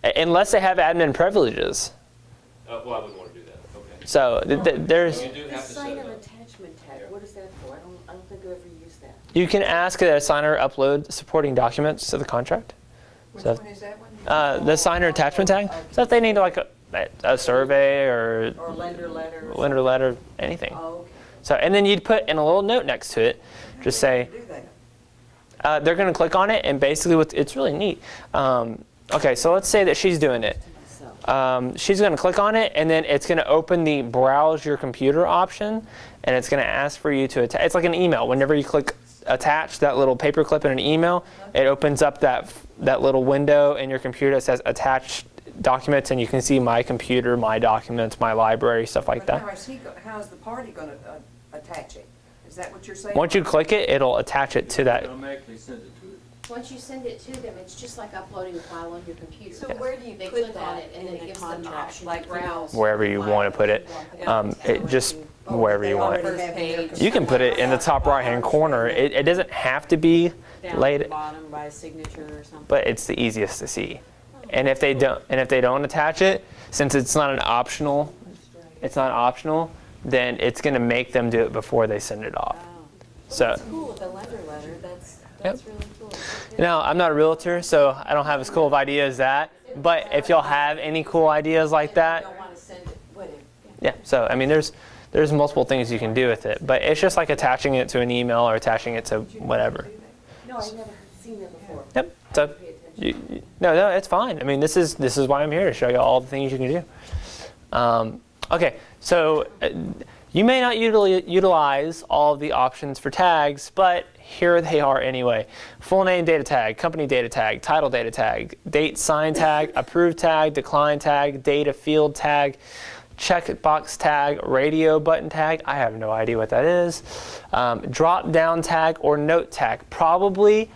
Unless they have admin privileges. Well, I wouldn't want to do that. Okay. So there's. You do The have to set sign it of up. attachment tag, what is that for? I don't think I've ever used that. You can ask a signer upload supporting documents to the contract. Which So, one is that one? the signer attachment tag. So if they need like a survey or Or lender letter. or lender letter, anything. something. Oh, okay. So and then you'd put in a little note next to it, just say Do that. they're going to click on it, and basically it's really neat. Okay, so let's say that she's doing it. So, She's going to click on it, and then it's going to open the browse your computer option, and it's going to ask for you to attach. It's like an email. Whenever you click attach, that little paper clip in an email, it opens up that little window in your computer that says attach documents, and you can see my computer, my documents, my library, stuff like But that. how is the party going to attach it? Is that what you're saying? Once you click it, it'll attach it to that. Automatically send it to it. Once you send it to them, it's just like uploading a file on your computer. So where do you They put click on that it, and in then it the gives them the contract? option Like, to browse. Wherever you want to put it. It just wherever you want it. Already have it in their You can put it in the top right-hand corner. It doesn't have to be Down at laid, the bottom by signature or something? but it's the easiest to see. And if they don't attach it, since it's not optional, then it's going to make them do it before they send it off. Wow. So That's cool with the lender letter. That's really cool. now I'm not a realtor, so I don't have as cool of ideas as that. But if y'all have any cool ideas like that, Don't want to send it, whatever. yeah. So I mean, there's multiple things you can do with it, but it's just like attaching it to an email or attaching it to whatever. No, I've never seen that before. Yep. So no, it's fine. I mean, this is why I'm here, to show you all the things you can do. Okay, so you may not utilize all of the options for tags, but here they are anyway. Full name data tag, company data tag, title data tag, date sign tag, approved tag, decline tag, data field tag, checkbox tag, radio button tag. I have no idea what that is. Drop down tag or note tag. Probably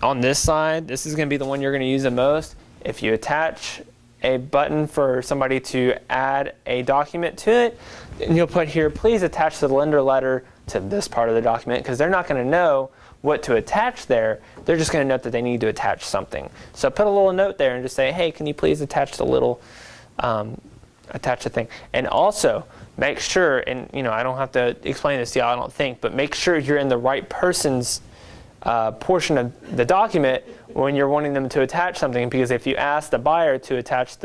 on this side, this is going to be the one you're going to use the most. If you attach a button for somebody to add a document to it, and you'll put here, please attach the lender letter to this part of the document, because they're not going to know what to attach there. They're just going to note that they need to attach something. So put a little note there and just say, hey, can you please attach the little, attach the thing. And also make sure, and I don't have to explain this to y'all, I don't think, but make sure you're in the right person's portion of the document when you're wanting them to attach something, because if you ask the buyer to attach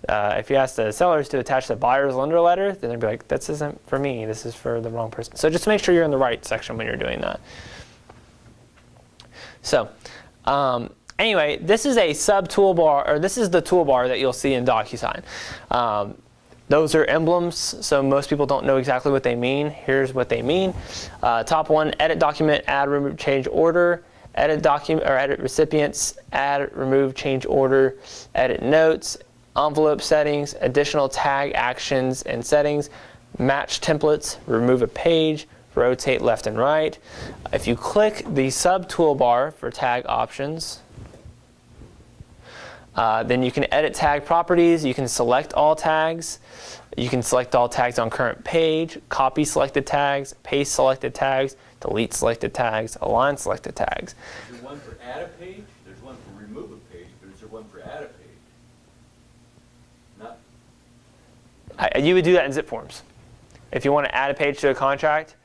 if you ask the sellers to attach the buyer's lender letter, then they'll be like, this isn't for me, this is for the wrong person. So just make sure you're in the right section when you're doing that. So anyway, this is a sub toolbar, or this is the toolbar that you'll see in DocuSign. Those are emblems, so most people don't know exactly what they mean. Here's what they mean. Top one, edit document, add, remove, change order. Edit document or edit recipients, add, remove, change order, edit notes, envelope settings, additional tag actions and settings, match templates, remove a page, rotate left and right. If you click the sub toolbar for tag options, then you can edit tag properties. You can select all tags. You can select all tags on current page, copy selected tags, paste selected tags, delete selected tags, align selected tags. Is there one for add a page? There's one for remove a page, but is there one for add a page? Not. You would do that in zip forms. If you want to add a page to a contract,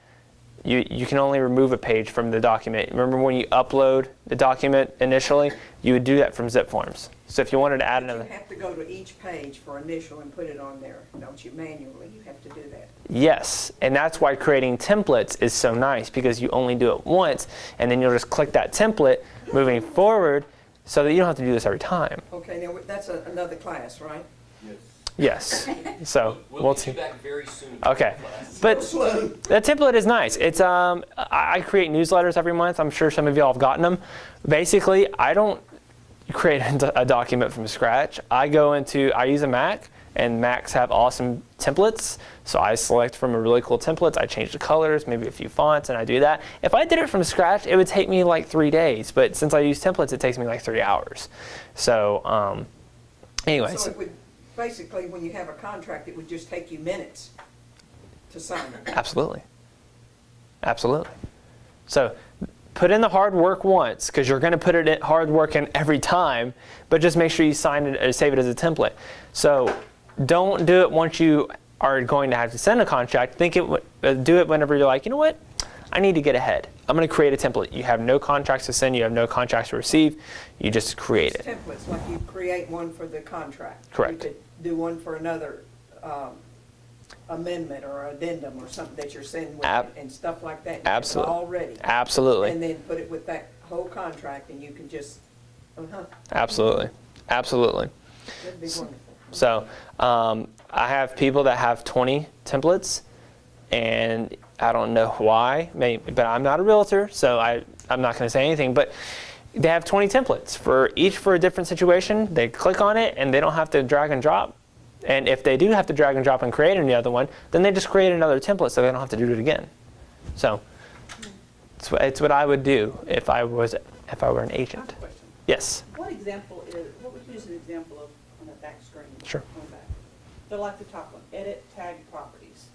you can only remove a page from the document. Remember when you upload the document initially, you would do that from zip forms. So if you wanted to add another... You have to go to each page for initial and put it on there, don't you? Manually, you have to do that. Yes, and that's why creating templates is so nice, because you only do it once, and then you'll just click that template moving forward, so that you don't have to do this every time. Okay, now that's another class, right? Yes. So We'll get you back very soon. Okay, but the template is nice. It's I create newsletters every month. I'm sure some of y'all have gotten them. Basically, I don't create a document from scratch. I use a Mac, and Macs have awesome templates. So I select from a really cool templates. I change the colors, maybe a few fonts, and I do that. If I did it from scratch, it would take me like 3 days. But since I use templates, it takes me like 3 hours. So anyway. So it would, basically, when you have a contract, it would just take you minutes to sign it. Absolutely. Absolutely. So put in the hard work once, because you're going to put it in hard work in every time, but just make sure you sign it or save it as a template. So don't do it once you are going to have to send a contract. Do it whenever you're like, you know what? I need to get ahead. I'm going to create a template. You have no contracts to send. You have no contracts to receive. You just create it. Templates, like you create one for the contract. Correct. You could do one for another amendment or addendum or something that you're sending with it and stuff like that. You have it Absolutely. all ready. Absolutely. And then put it with that whole contract and you can just, Absolutely. Absolutely. that'd be wonderful. So I have people that have 20 templates, and I don't know why, maybe, but I'm not a realtor, so I'm not going to say anything, but they have 20 templates for each for a different situation. They click on it and they don't have to drag and drop. And if they do have to drag and drop and create another one, then they just create another template so they don't have to do it again. So it's what I would do if I were an I have agent. a question. Yes. What would you use an example of on the back screen? Sure. On the back. So like the top one, edit tag properties.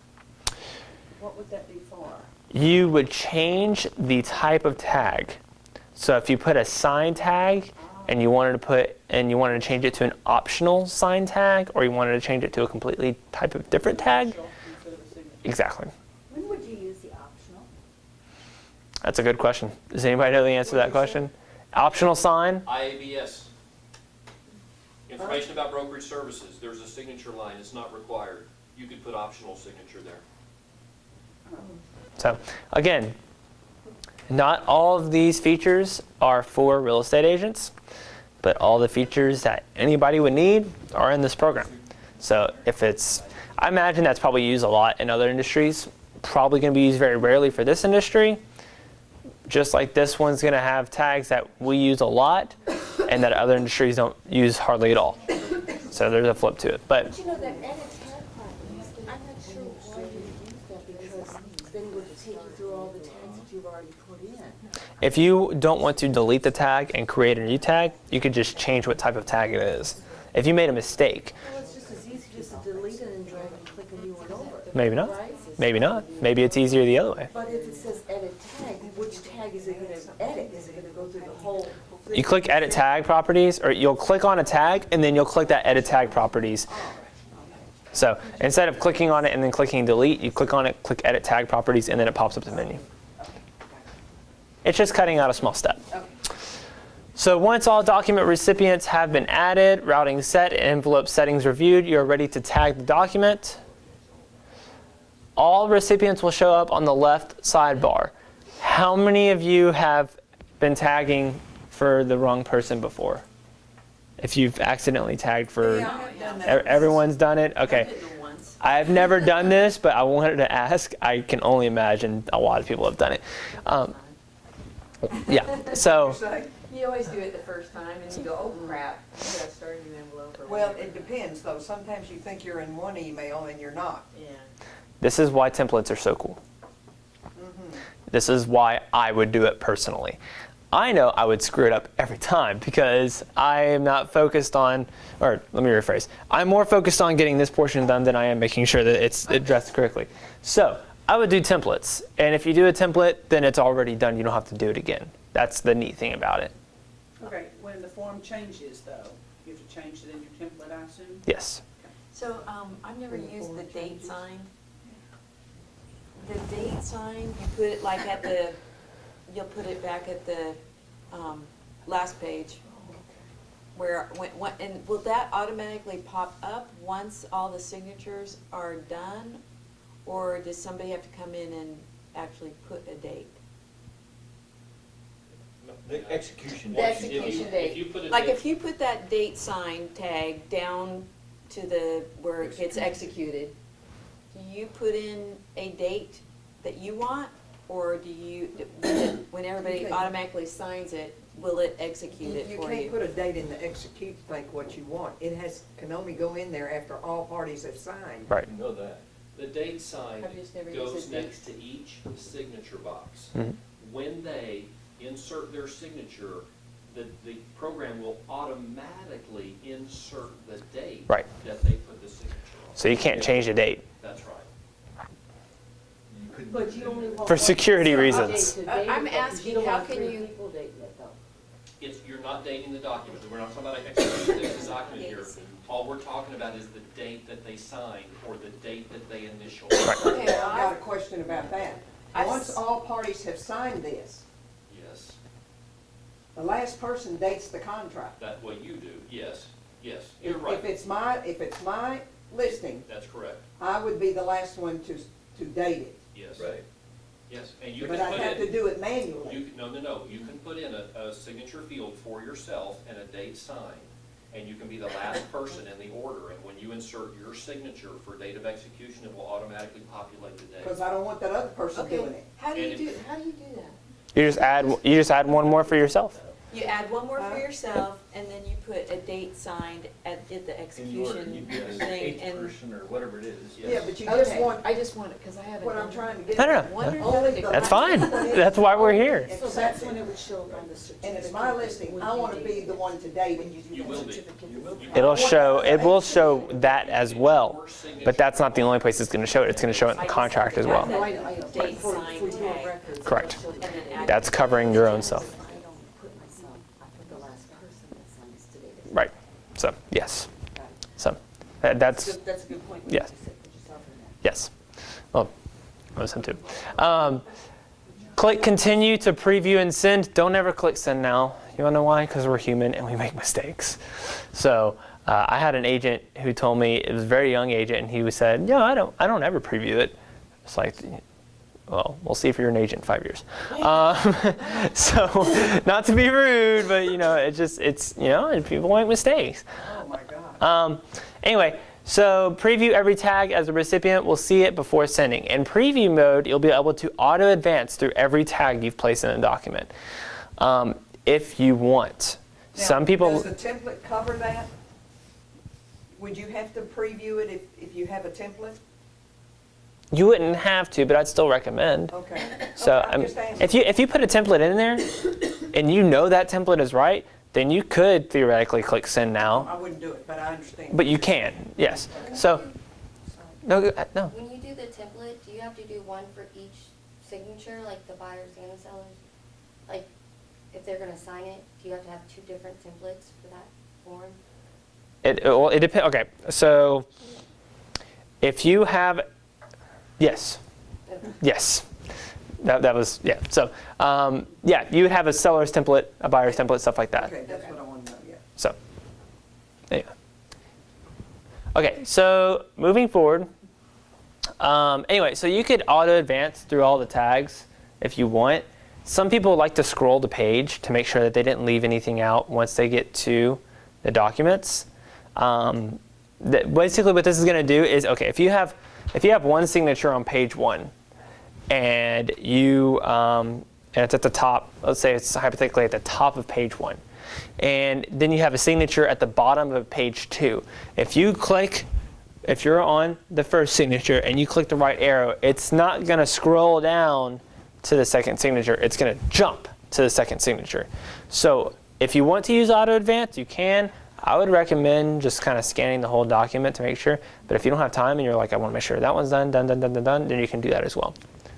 What would that be for? You would change the type of tag. So if you put a sign tag and you wanted to change it to an optional sign tag, or you wanted to change it to a completely type of different tag. Instead of a signature. Exactly. When would you use the optional? That's a good question. Does anybody know the answer to that question? Optional sign? IABS. Information about brokerage services. There's a signature line. It's not required. You could put optional signature there. So again, not all of these features are for real estate agents, but all the features that anybody would need are in this program. So I imagine that's probably used a lot in other industries, probably going to be used very rarely for this industry, just like this one's going to have tags that we use a lot and that other industries don't use hardly at all. So there's a flip to it. But You know, that edit tag properties, I'm not sure why you use that, because then it would take you through all the tags that you've already put in. if you don't want to delete the tag and create a new tag, you could just change what type of tag it is. If you made a mistake, Well, it's just as easy just to delete it and drag and click a new one over. maybe not. Right? Maybe not. Maybe it's easier the other way. But if it says edit tag, which tag is it going to edit? Is it going to go through the whole thing? You click edit tag properties, or you'll click on a tag and then you'll click that edit tag properties. So instead of clicking on it and then clicking delete, you click on it, click edit tag properties, and then it pops up the menu. It's just cutting out a small step. So once all document recipients have been added, routing set, and envelope settings reviewed, you're ready to tag the document. All recipients will show up on the left sidebar. How many of you have been tagging for the wrong person before? If you've accidentally tagged for, Yeah, I've done that. everyone's done it? Okay. I've never done this, but I wanted to ask. I can only imagine a lot of people have done it. Yeah, so Say, You always do it the first time and you go, oh crap, I gotta start a new envelope or well, whatever. it depends though. Sometimes you think you're in one email and you're not. Yeah. this is why templates are so cool. This is why I would do it personally. I know I would screw it up every time because I am not focused on, or let me rephrase, I'm more focused on getting this portion done than I am making sure that it's addressed correctly. So I would do templates, and if you do a template, then it's already done. You don't have to do it again. That's the neat thing about it. Okay, when the form changes though, you have to change it in your template, I assume? Yes. So, I've never used the date sign. The date sign, you put it like at the, you'll put it back at the, last page. Where, and will that automatically pop up once all the signatures are done? Or does somebody have to come in and actually put a date? The execution. The execution date. If you put a Like date- if you put that date sign tag down to the, where it gets executed, do you put in a date that you want? Or do you, when everybody Okay. automatically signs it, will it execute it You for can't you? put a date in the execute thing what you want. It can only go in there after all parties have signed. Right. You know that. The date sign I've just never used goes a date. next to each signature box. Mhm. When they insert their signature, the program will automatically insert the date Right. that they put the signature on. So you can't change the date. That's right. You could But you only want. For security one reasons. date to date I'm it, but asking, don't how want can three you- people dating it, though. You're not dating the document. We're not talking about executing the document here. All we're talking about is the date that they signed or the date that they initialed. Okay, I've got a question about that. I've Once s- all parties have signed this, Yes, the last person dates the contract. that's what you do. Yes, yes, you're right. If it's my listing, That's correct. I would be the last one to date it. Yes. Right. Yes, and you But can I put have to in, do it manually. no, you can put in a signature field for yourself and a date signed, and you can be the last person in the order, and when you insert your signature for date of execution, it will automatically populate the date. Because I don't want that other person doing Okay, it. how do you And do that? You just add one more for yourself. You add one more for yourself, and then you put a date signed at the In the order, execution you'd be the thing, eighth and. person or whatever it is. Yeah, but you just Okay, want, I just want it, because I haven't. what I'm done trying to it. get. No, no, at, no. Wonder- only the That's last fine. person That's why we're here. So that's when it would show up on the certificate. And it's my listing, I want to be the one to date it. You will be. You will be. It will show that as well, but that's not the only place it's going to show it. It's going to show it in the contract as well. No, I know, Date for signed your tag. records, Correct. it'll show And then you. add. That's covering your own stuff. I don't put myself, I put the last person that signs today. Right. So, yes. So, That's that's, a good point. Yes. You said put yourself in there. yes. Well, I was him too. Click continue to preview and send. Don't ever click send now. You want to know why? Because we're human and we make mistakes. So, I had an agent who told me, it was a very young agent, and he said, "Yeah, I don't ever preview it." It's like, well, we'll see if you're an agent in 5 years. So, not to be rude, but and people make mistakes. Oh, my God. Anyway, so preview every tag as a recipient will see it before sending. In preview mode, you'll be able to auto advance through every tag you've placed in a document, if you want. Now, Some people. Does the template cover that? Would you have to preview it if you have a template? You wouldn't have to, but I'd still recommend. Okay. So Okay, I'm just asking. if you put a template in there, and you know that template is right, then you could theoretically click send now. I wouldn't do it, but I understand. But you can, yes. So, no. When you do the template, do you have to do one for each signature, like the buyers and the sellers? Like, if they're gonna sign it, do you have to have two different templates for that form? It depends. Okay, so if you have, yes, that was yeah. So you would have a seller's template, a buyer's template, stuff like that. Okay, that's what I want to know, yeah. So, yeah. Okay, so moving forward. Anyway, so you could auto advance through all the tags if you want. Some people like to scroll the page to make sure that they didn't leave anything out once they get to the documents. Basically, what this is going to do is, okay, if you have one signature on page 1, and and it's at the top, let's say it's hypothetically at the top of page 1, and then you have a signature at the bottom of page 2. If you're on the first signature and you click the right arrow, it's not going to scroll down to the second signature. It's going to jump to the second signature. So if you want to use auto advance, you can. I would recommend just kind of scanning the whole document to make sure. But if you don't have time and you're like, I want to make sure that one's done, then you can do that as well.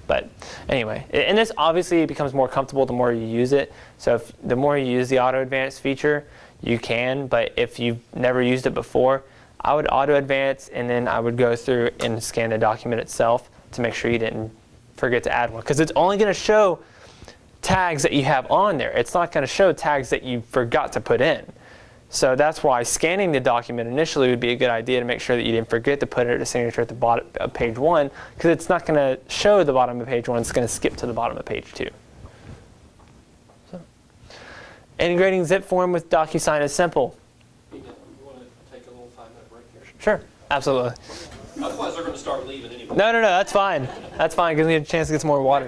But anyway, and this obviously becomes more comfortable the more you use it. So the more you use the auto advance feature, you can. But if you've never used it before, I would auto advance, and then I would go through and scan the document itself to make sure you didn't forget to add one. Because it's only going to show tags that you have on there. It's not going to show tags that you forgot to put in. So that's why scanning the document initially would be a good idea to make sure that you didn't forget to put it as a signature at the bottom of page 1, because it's not going to show the bottom of page 1. It's going to skip to the bottom of page 2. So, integrating zip form with DocuSign is simple. You want to take a little 5-minute break here? Sure, absolutely. Otherwise, they're going to start leaving anyway. No, that's fine. That's fine, because we have a chance to get some more water.